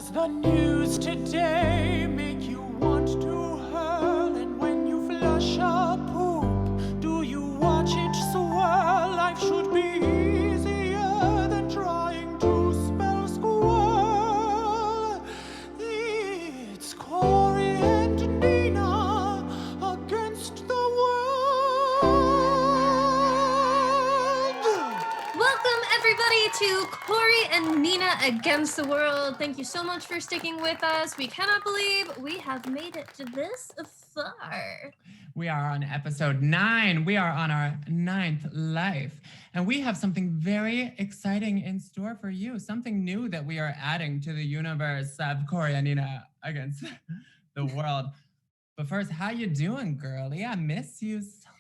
Does the news today make you want to hurl? And when you flush a poop, do you watch it swirl? Life should be easier than trying to spell squirrel. It's Cory and Nina against the world. Welcome everybody to Cory and Nina Against the World. Thank you so much for sticking with us. We cannot believe we have made it to this far. We are on episode 9. We are on our 9th life. And we have something very exciting in store for you. Something new that we are adding to the universe of Cory and Nina Against the World. But first, how you doing, girlie? I miss you so much.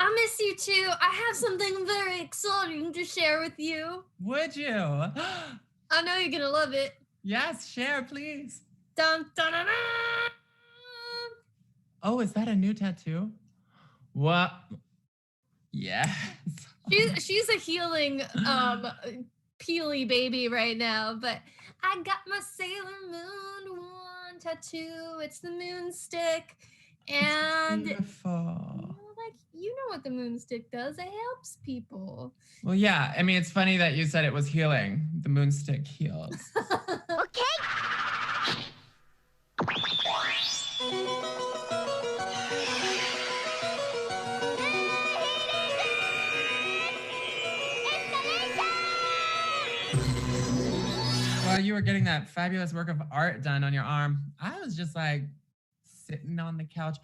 I miss you too. I have something very exciting to share with you. Would you? I know you're gonna love it. Yes, share, please. Dun, dun, dun, dun. Oh, is that a new tattoo? What? Yes. She's a healing peely baby right now, but I got my Sailor Moon 1 tattoo. It's the moon stick. And Beautiful. you know what the moon stick does. It helps people. Well, yeah. I mean, it's funny that you said it was healing. The moon stick heals. Okay. While you were getting that fabulous work of art done on your arm, I was just like sitting on the couch,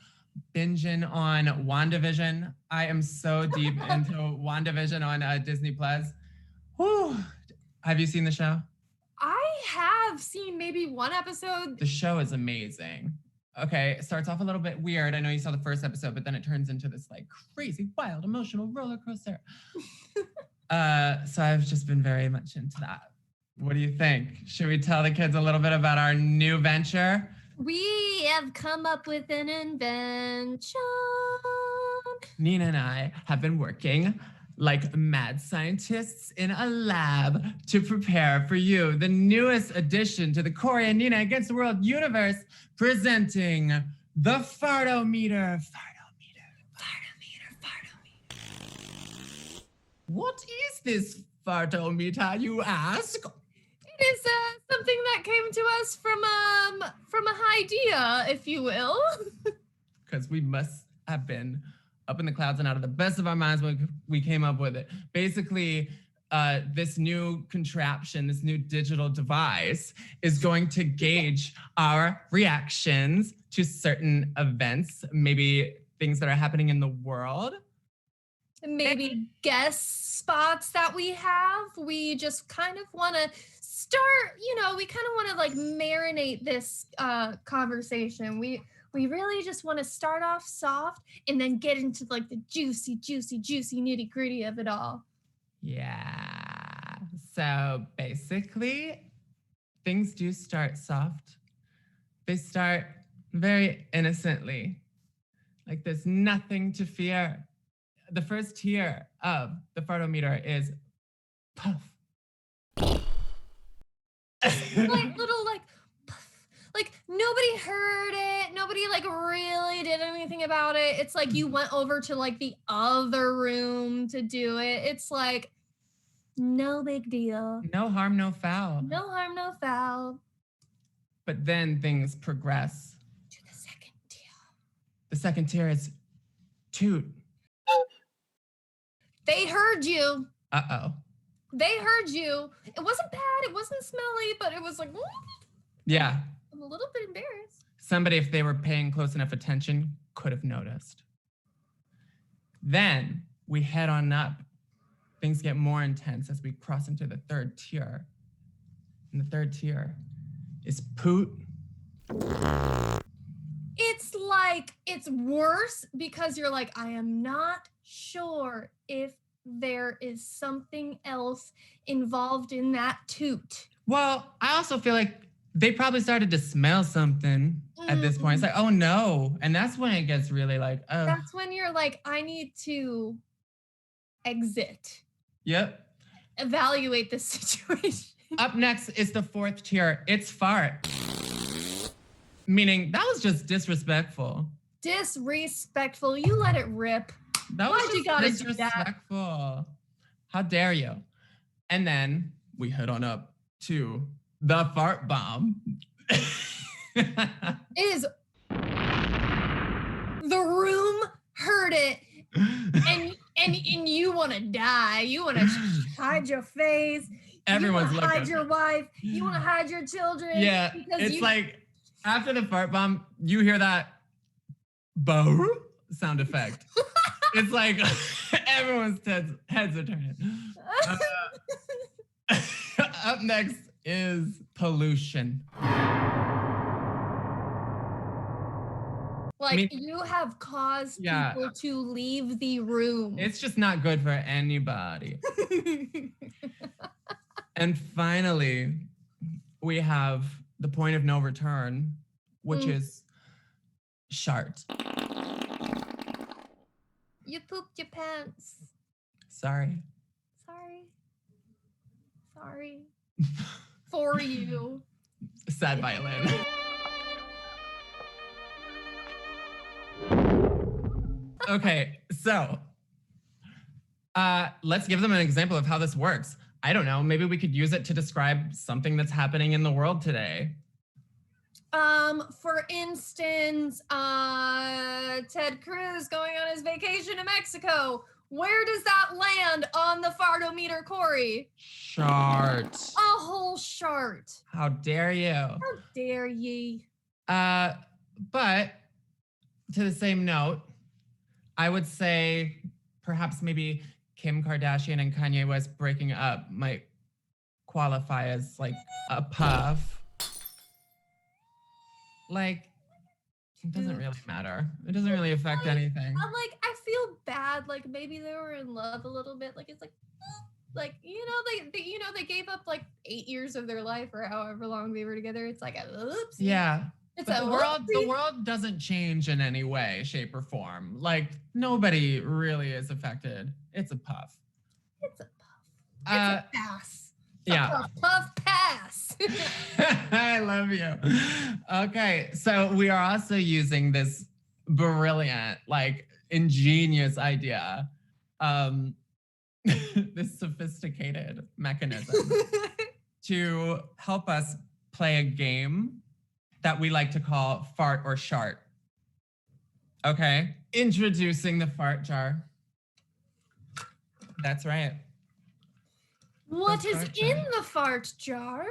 binging on WandaVision. I am so deep into WandaVision on Disney Plus. Whew. Have you seen the show? I have seen maybe one episode. The show is amazing. Okay, it starts off a little bit weird. I know you saw the first episode, but then it turns into this like crazy, wild, emotional roller coaster. So I've just been very much into that. What do you think? Should we tell the kids a little bit about our new venture? We have come up with an invention. Nina and I have been working like mad scientists in a lab to prepare for you the newest addition to the Cory and Nina Against the World universe, presenting the Fartometer. What is this Fartometer, you ask? It is something that came to us from an idea, if you will. Because we must have been up in the clouds and out of the best of our minds when we came up with it. Basically, this new contraption, this new digital device is going to gauge our reactions to certain events, maybe things that are happening in the world. Maybe guest spots that we have. We just kind of want to start, we kind of want to like marinate this conversation. We really just want to start off soft and then get into like the juicy nitty gritty of it all. Yeah. So basically, things do start soft. They start very innocently. Like there's nothing to fear. The first tier of the Fartometer is puff. Like little like puff. Like nobody heard it. Nobody like really did anything about it. It's like you went over to like the other room to do it. It's like no big deal. No harm, no foul. No harm, no foul. But then things progress. To the second tier. The second tier is toot. They heard you. Uh-oh. They heard you. It wasn't bad. It wasn't smelly, but it was like, Yeah. I'm a little bit embarrassed. Somebody, if they were paying close enough attention, could have noticed. Then we head on up. Things get more intense as we cross into the third tier. And the third tier is poot. It's like, it's worse because you're like, I am not sure if there is something else involved in that toot. Well, I also feel like they probably started to smell something at this point. It's like, oh no. And that's when it gets really like, oh. That's when you're like, I need to exit. Yep. Evaluate the situation. Up next is the fourth tier. It's fart. Meaning that was just disrespectful. Disrespectful. You let it rip. That was Why'd you just gotta do that? disrespectful. How dare you? And then we head on up to the fart bomb. Is the room heard it, and you want to die. You want to hide your face. Everyone's you wanna hide looking. your wife. You want to hide your children. Yeah, because it's like after the fart bomb, you hear that boom sound effect. It's like everyone's heads are turning. Up next is pollution. like you have caused people to leave the room. It's just not good for anybody. And finally, we have the point of no return, which is shart. You pooped your pants. Sorry. For you. Sad violin. Okay, so let's give them an example of how this works. I don't know, maybe we could use it to describe something that's happening in the world today. For instance, Ted Cruz going on his vacation to Mexico. Where does that land on the fartometer, Cory? Shart. A whole shart. How dare you? How dare ye? But to the same note, I would say perhaps maybe Kim Kardashian and Kanye West breaking up might qualify as like a puff. Like, it doesn't really matter. It doesn't really affect anything. I feel bad. Like maybe they were in love a little bit. Like it's like they gave up like 8 years of their life or however long they were together. It's like a oops. Yeah. It's but the world doesn't change in any way, shape, or form. Like nobody really is affected. It's a puff. It's a pass. Yeah. Puff pass. I love you. Okay, so we are also using this brilliant, like ingenious idea, this sophisticated mechanism to help us play a game that we like to call fart or shart. Okay, introducing the fart jar. That's right. What is in the fart jar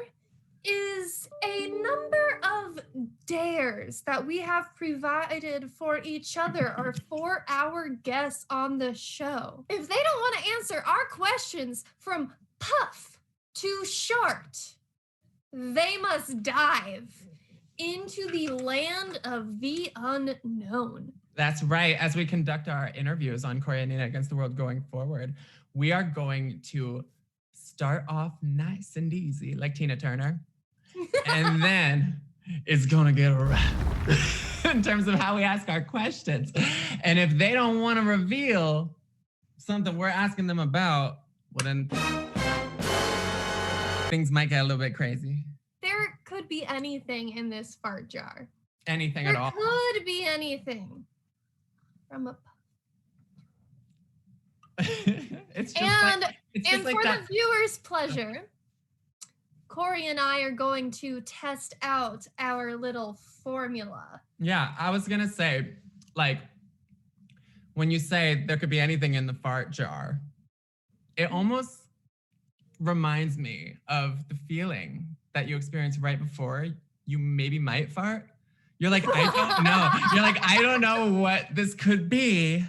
is a number of dares that we have provided for each other or for our guests on the show. If they don't want to answer our questions from puff to shart, they must dive into the land of the unknown. That's right. As we conduct our interviews on Cory Nina Against the World going forward, we are going to start off nice and easy, like Tina Turner. And then it's going to get rough in terms of how we ask our questions. And if they don't want to reveal something we're asking them about, well, then things might get a little bit crazy. There could be anything in this fart jar. Anything at all. There could be anything. From a It's just and like for that. the viewers' pleasure, Cory and I are going to test out our little formula. Yeah, I was gonna say, like, when you say there could be anything in the fart jar, it almost reminds me of the feeling that you experienced right before you maybe might fart. You're like, I don't know. You're like, I don't know what this could be.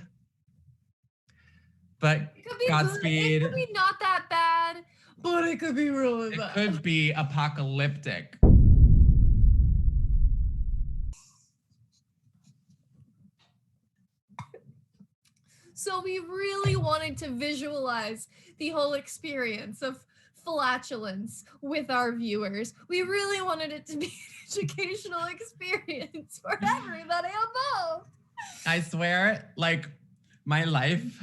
But It could be Godspeed. Good. It could be not that bad, but it could be really bad. It could be apocalyptic. So we really wanted to visualize the whole experience of flatulence with our viewers. We really wanted it to be an educational experience for everybody involved. I swear, like, my life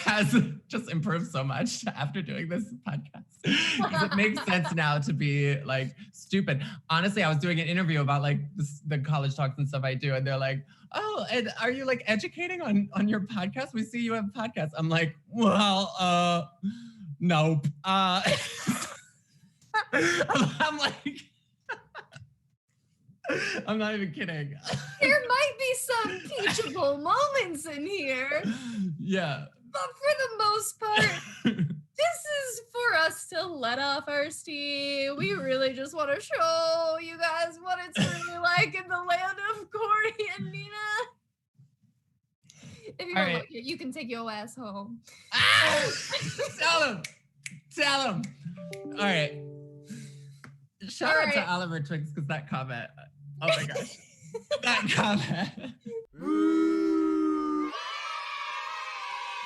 has just improved so much after doing this podcast. Because it makes sense now to be like stupid. Honestly, I was doing an interview about like the college talks and stuff I do, and they're like, "Oh, and are you like educating on your podcast? We see you have podcasts." I'm like, "Well, nope." I'm like, I'm not even kidding. There might be some teachable moments in here, Yeah. but for the most part, this is for us to let off our steam. We really just want to show you guys what it's really like in the land of Cory and Nina. If you don't like it, you can take your ass home. Tell him. All right. Shout out to Oliver Twix because that comment. Oh my gosh. That comment.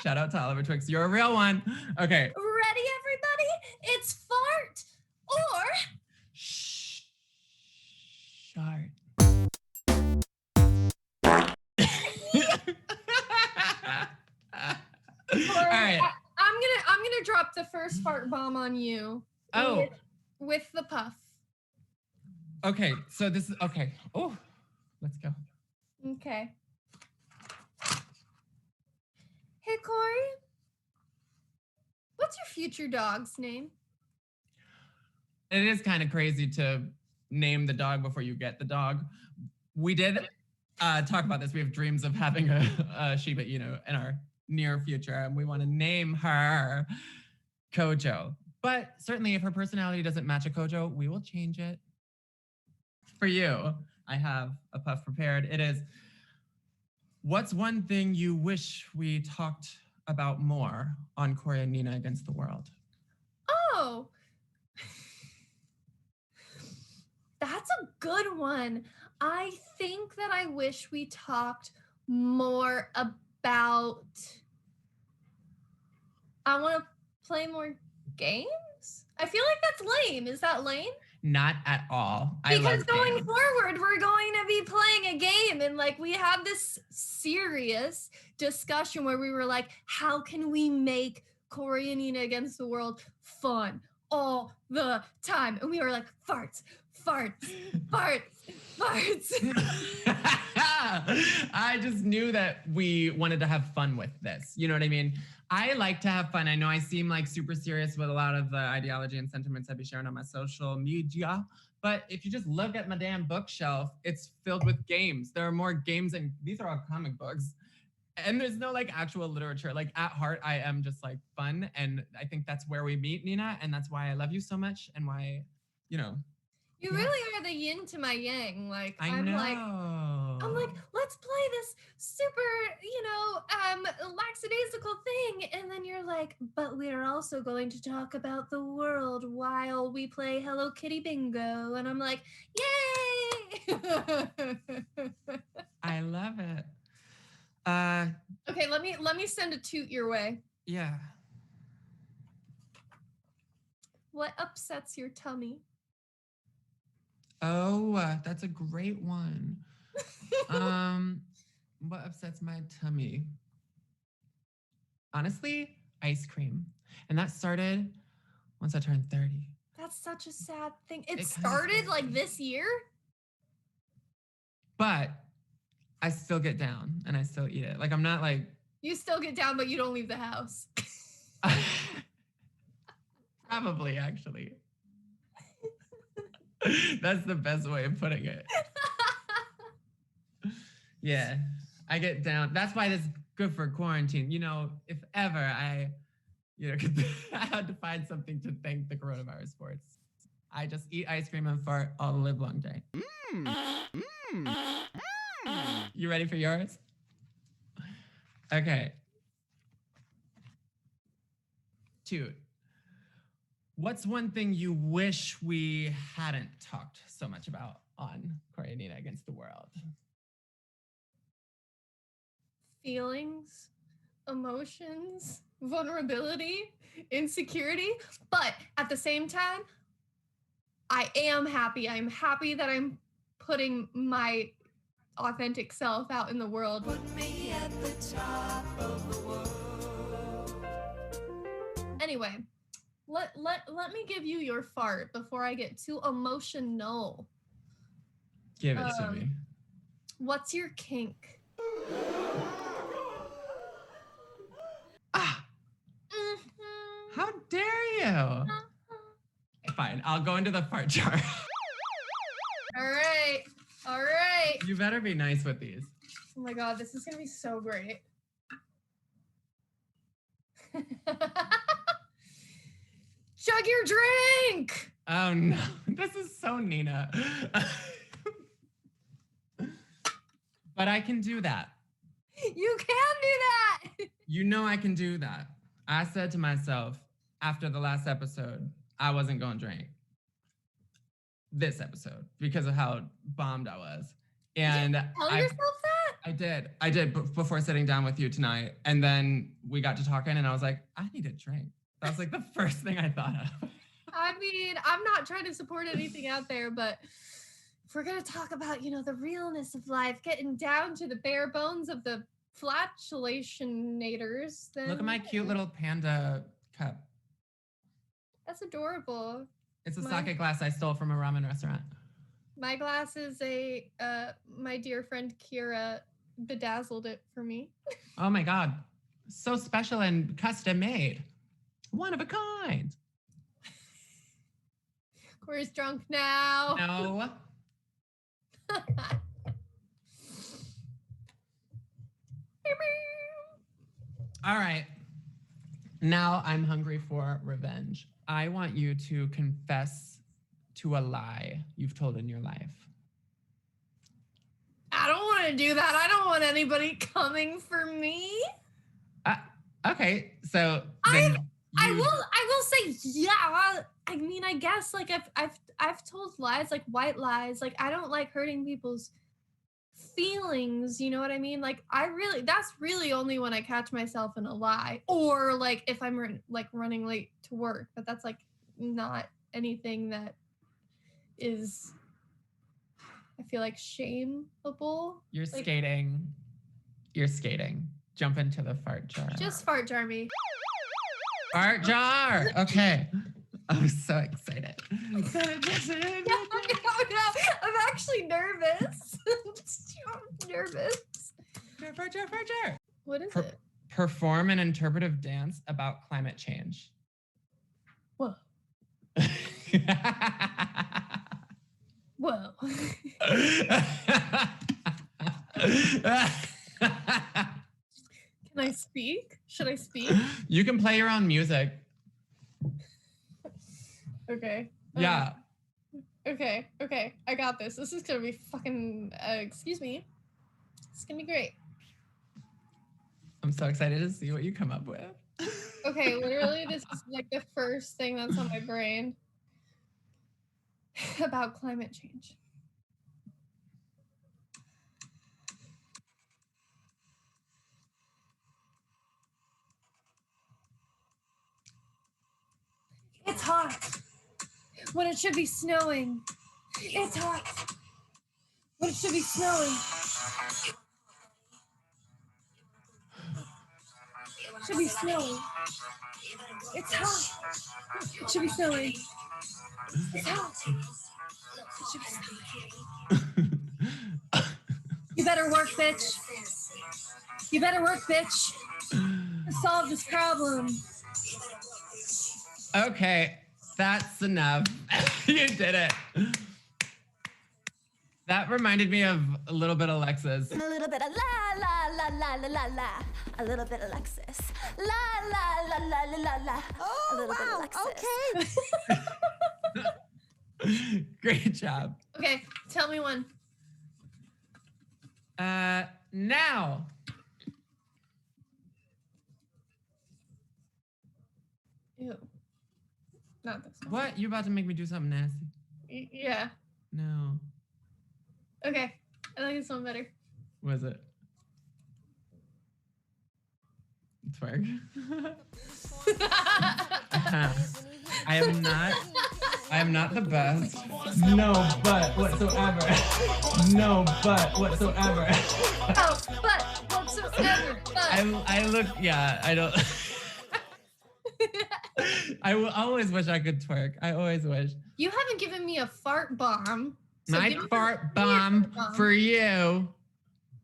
Shout out to Oliver Twix. You're a real one. Okay. Ready, everybody? It's fart or shart. All right. I'm gonna drop the first fart bomb on you. Oh. With the puff. Okay, so this is okay. Oh, let's go. Okay. Hey, Cory. What's your future dog's name? It is kind of crazy to name the dog before you get the dog. We did talk about this. We have dreams of having a Shiba Inu in our near future, and we want to name her Kojo. But certainly if her personality doesn't match a Kojo, we will change it. For you, I have a puff prepared. It is, what's one thing you wish we talked about more on Cory and Nina Against the World? Oh, that's a good one. I think that I wish we talked more about, I want to play more games. I feel like that's lame. Is that lame? Not at all. Because going forward, we're going to be playing a game, and like we have this serious discussion where we were like, how can we make Cory and Nina Against the World fun all the time? And we were like, farts. I just knew that we wanted to have fun with this. You know what I mean? I like to have fun. I know I seem like super serious with a lot of the ideology and sentiments I be sharing on my social media, but if you just look at my damn bookshelf, it's filled with games. There are more games, and these are all comic books. And there's no like actual literature. Like at heart, I am just like fun. And I think that's where we meet, Nina. And that's why I love you so much, and why, you know. You really are the yin to my yang. Like I'm like, let's play this super, lackadaisical thing. And then you're like, but we're also going to talk about the world while we play Hello Kitty Bingo. And I'm like, yay! I love it. Okay, let me send a toot your way. Yeah. What upsets your tummy? Oh, that's a great one. What upsets my tummy? Honestly, ice cream. And that started once I turned 30. That's such a sad thing. It started like this year? But I still get down and I still eat it. Like I'm not like... You still get down, but you don't leave the house. Probably, actually. That's the best way of putting it. Yeah, I get down. That's why this is good for quarantine. You know, if ever I had to find something to thank the coronavirus for, I just eat ice cream and fart all the live long day. You ready for yours? Okay. Toot. What's one thing you wish we hadn't talked so much about on Cory and Nina Against the World? Feelings, emotions, vulnerability, insecurity. But at the same time, I am happy. I'm happy that I'm putting my authentic self out in the world. Put me at the top of the world. Anyway, let me give you your fart before I get too emotional. Give it to me. What's your kink? Ah, how dare you? Fine, I'll go into the fart jar. All right. You better be nice with these. Oh my god, this is gonna be so great. Chug your drink! Oh no, this is so Nina. But I can do that. You can do that! You know I can do that. I said to myself after the last episode, I wasn't going to drink. This episode, because of how bombed I was. And Tell yourself that? I did before sitting down with you tonight. And then we got to talking and I was like, I need a drink. That was like the first thing I thought of. I mean, I'm not trying to support anything out there, but if we're going to talk about, the realness of life, getting down to the bare bones of the flatulationators, then Look at my cute little panda cup. That's adorable. It's a sake glass I stole from a ramen restaurant. My glass is my dear friend Kira bedazzled it for me. Oh my God. So special and custom made. One of a kind. Cory's drunk now. No. All right. Now I'm hungry for revenge. I want you to confess to a lie you've told in your life. I don't want to do that. I don't want anybody coming for me. Okay, so I will say, yeah. I mean, I guess like I've told lies, like white lies. Like I don't like hurting people's feelings. You know what I mean? Like that's really only when I catch myself in a lie, or like if I'm running late to work. But that's like not anything that is, I feel like, shameable. You're like, skating. You're skating. Jump into the fart jar. Just fart jar me. Fart jar. Okay. I'm so excited. No, I'm actually nervous. I'm nervous. Fart jar. What is it? Perform an interpretive dance about climate change. Whoa. Whoa. Can I speak? Should I speak? You can play your own music. Okay. Yeah. Okay. I got this. This is gonna be fucking, excuse me. It's gonna be great. I'm so excited to see what you come up with. Okay, literally this is like the first thing that's on my brain about climate change. It's hot when it should be snowing. It's hot when it should be snowing. It should be snowing. It's hot. It should be snowing. It's hot. It should be snowing. You better work, bitch. You better work, bitch. To solve this problem. Okay, that's enough. You did it. That reminded me of a little bit of Alexis. A little bit of la la la la la la la. A little bit of Alexis. La la la la la la la. Oh, a little wow. bit of Alexis. Okay. Great job. Okay, tell me one. Now. Ew. Not this one. What? You about to make me do something nasty? Yeah. No. Okay. I like this one better. Was it? Twerk. I am not I am not the best. No, but whatsoever. No, but whatsoever. Oh, but whatsoever. But. I look, yeah, I don't. I always wish I could twerk. I always wish. You haven't given me a fart bomb. So My give me fart a bomb fart for you,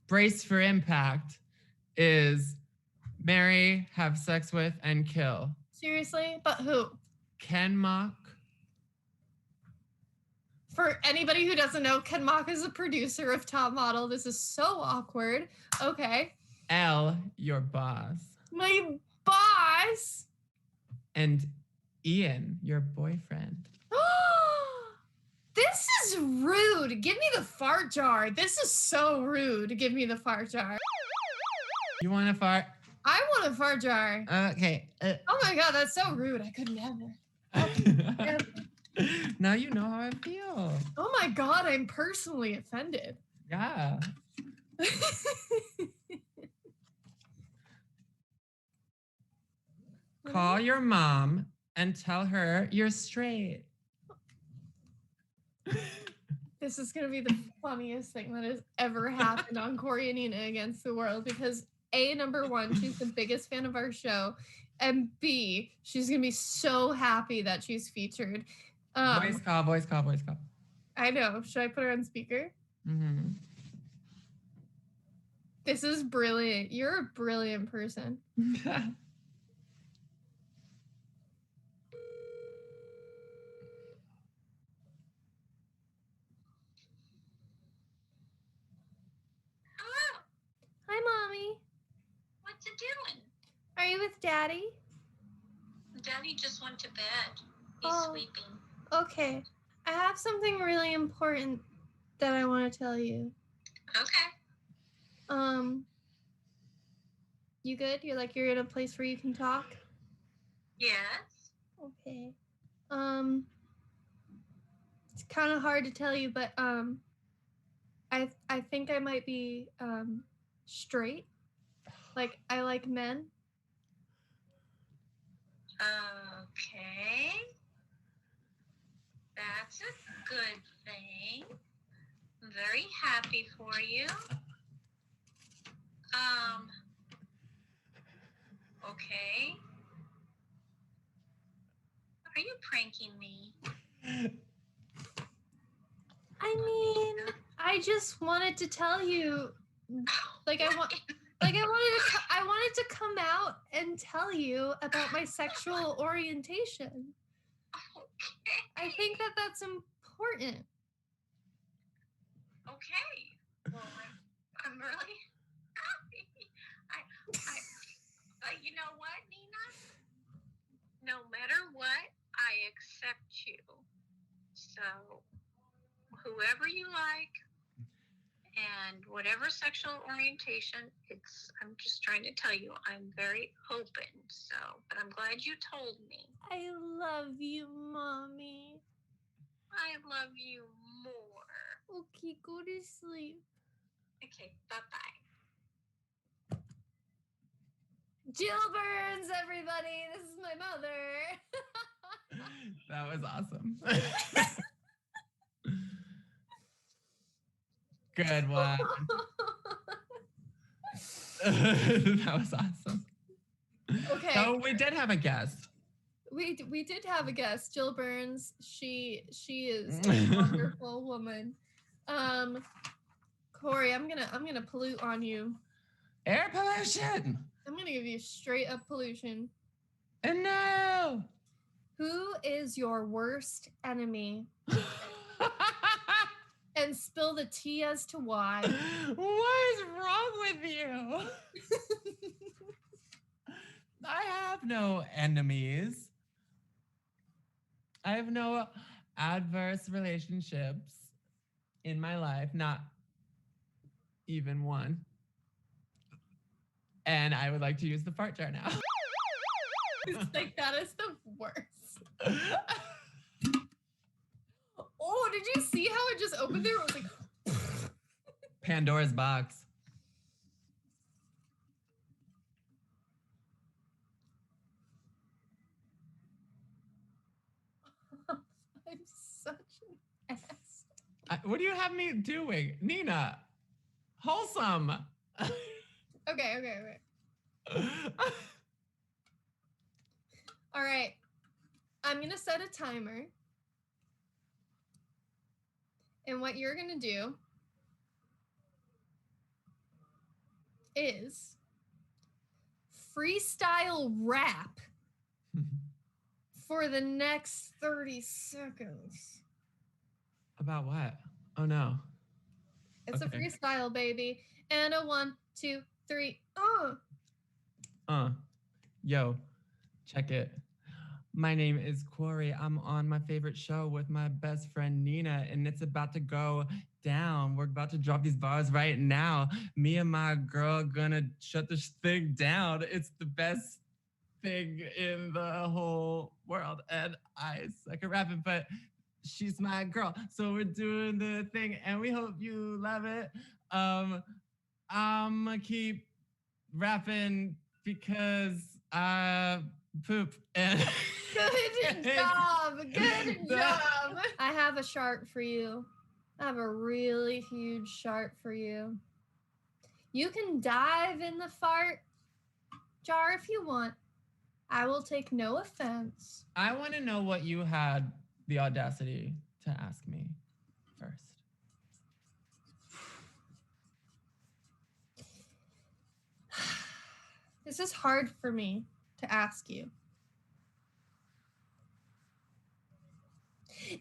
brace for impact, is marry, have sex with, and kill. Seriously? But who? Ken Mock. For anybody who doesn't know, Ken Mock is a producer of Top Model. This is so awkward. Okay. L, your boss. My boss. And Ian, your boyfriend. This is rude. Give me the fart jar. This is so rude. Give me the fart jar. You want a fart? I want a fart jar. Okay. Oh my god, that's so rude. I could never. Now you know how I feel. Oh my god, I'm personally offended. Yeah. Call your mom and tell her you're straight. This is going to be the funniest thing that has ever happened on Cory and Nina Against the World because A, number one, she's the biggest fan of our show, and B, she's going to be so happy that she's featured. Voice call, voice call, voice call. I know. Should I put her on speaker? Mm-hmm. This is brilliant. You're a brilliant person. Hi, Mommy. What's it doing? Are you with Daddy? Daddy just went to bed. He's Oh. sleeping. Okay. I have something really important that I want to tell you. Okay. You good? You're in a place where you can talk? Yes. Okay. It's kind of hard to tell you, but I think I might be straight. Like I like men. Okay. That's a good thing. I'm very happy for you. Okay. Are you pranking me? I mean, I just wanted to tell you, I wanted to come out and tell you about my sexual orientation. Okay. I think that that's important. Okay. Well, I'm really happy. You know what, Nina? No matter what, I accept you. So, whoever you like, and whatever sexual orientation, I'm just trying to tell you, I'm very open. So, but I'm glad you told me. I love you, Mommy. I love you more. Okay, go to sleep. Okay, bye-bye. Jill Burns, everybody. This is my mother. That was awesome. Good one. That was awesome. Okay. So we did have a guest. We did have a guest, Jill Burns. She is a wonderful woman. Cory, I'm gonna pollute on you. Air pollution. I'm gonna give you straight up pollution. And no. Who is your worst enemy? And spill the tea as to why. What is wrong with you? I have no enemies. I have no adverse relationships in my life, not even one. And I would like to use the fart jar now. It's like, that is the worst. Oh, did you see how it just opened there? It was like Pandora's box. I'm What do you have me doing? Nina, wholesome. Okay. All right. I'm going to set a timer. And what you're going to do is freestyle rap for the next 30 seconds. About what? Oh, no. It's a freestyle, baby. And a 1, 2, 3. Yo, check it. My name is Cory. I'm on my favorite show with my best friend Nina, and it's about to go down. We're about to drop these bars right now. Me and my girl gonna shut this thing down. It's the best thing in the whole world, and I suck at rapping, but she's my girl. So we're doing the thing, and we hope you love it. I'm gonna keep rapping because I poop and Good job. Good job. I have a shark for you. I have a really huge shark for you. You can dive in the fart jar if you want. I will take no offense. I want to know what you had the audacity to ask me first. This is hard for me to ask you.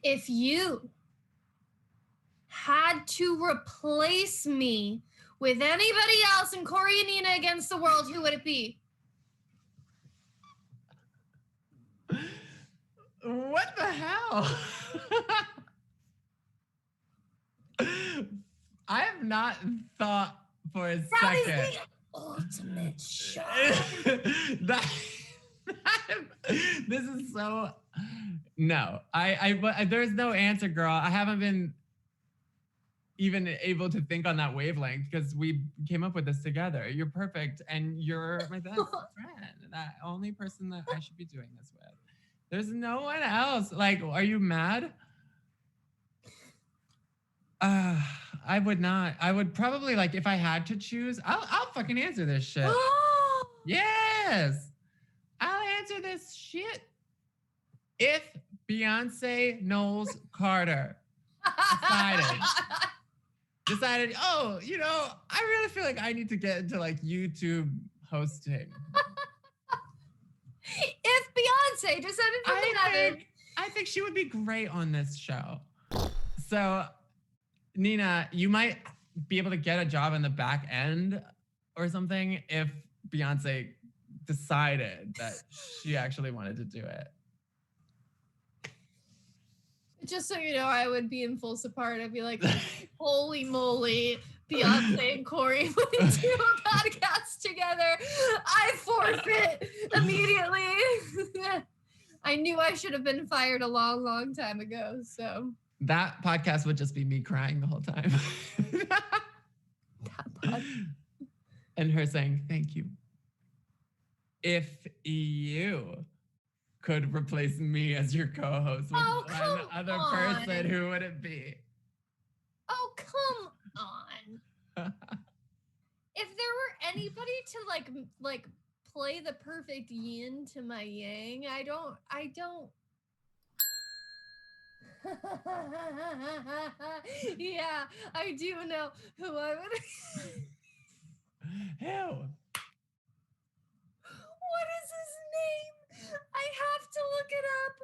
If you had to replace me with anybody else in Cory Nina Against the World, who would it be? What the hell? I have not thought for a That is second. the ultimate shot. This is so no. I there's no answer, girl. I haven't been even able to think on that wavelength because we came up with this together. You're perfect, and you're my best friend. That only person that I should be doing this with. There's no one else. Like, are you mad? I would not. I would probably, like, if I had to choose, I'll fucking answer this shit. Yes. I'll answer this shit. If Beyonce Knowles Carter decided, oh, you know, I really feel like I need to get into like YouTube hosting. If Beyonce decided to do that, I think she would be great on this show. So, Nina, you might be able to get a job in the back end or something if Beyonce decided that she actually wanted to do it. just so you know, I would be in full support. I'd be like, holy moly, Beyonce and Cory wouldn't do a podcast together. I forfeit immediately. I knew I should have been fired a long, long time ago. So that podcast would just be me crying the whole time. And her saying, thank you. If you could replace me as your co-host with one other person, who would it be? Oh, come on. If there were anybody to like play the perfect yin to my yang, I don't. Yeah, I do know who I would. Who? What is his name? I have to look it up.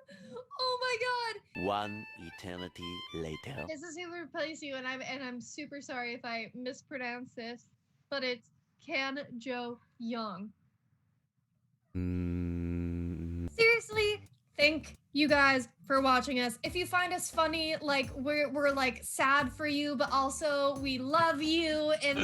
Oh my god. One eternity later. This is who would replace you, and I'm super sorry if I mispronounce this, but it's Kan Jo Young. Seriously, thank you guys for watching us. If you find us funny, like we're like sad for you, but also we love you, and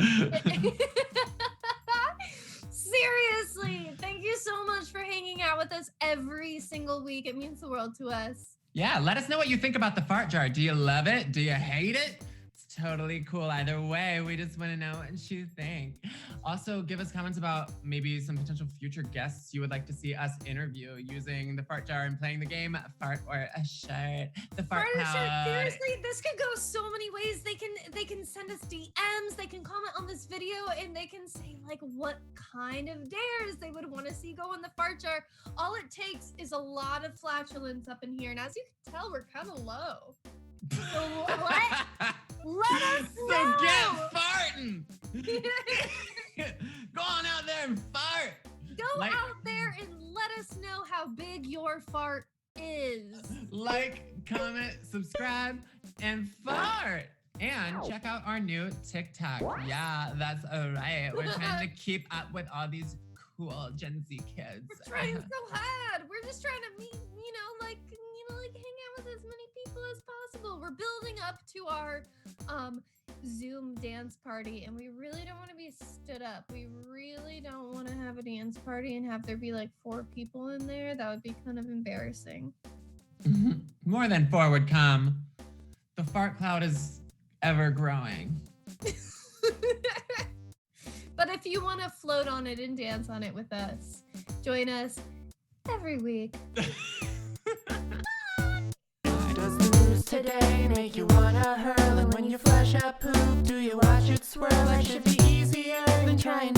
seriously, thank you so much for hanging out with us every single week. It means the world to us. Yeah, let us know what you think about the fart jar. Do you love it? Do you hate it? totally cool either way. We just want to know what you think. Also, give us comments about maybe some potential future guests you would like to see us interview using the fart jar and playing the game Fart or a Shirt. The fart Fart or Shirt, cloud. seriously, this could go so many ways. They can send us DMs, they can comment on this video, and they can say like what kind of dares they would want to see go in the fart jar. All it takes is a lot of flatulence up in here, and as you can tell, we're kind of low. So let us know. So get farting. Go on out there and fart. Go out there and let us know how big your fart is. Like, comment, subscribe, and fart. And check out our new TikTok. Yeah, that's right. We're trying to keep up with all these cool Gen Z kids. We're trying so hard. We're just trying to meet, hang out with as many people as possible. We're building up to our Zoom dance party, and we really don't want to be stood up. We really don't want to have a dance party and have there be like 4 people in there. That would be kind of embarrassing. More than forward come. The fart cloud is ever growing. But if you want to float on it and dance on it with us, join us every week. Does the news today make you wanna hurl? And when you flush a poop, do you watch it swirl? That should be easier than trying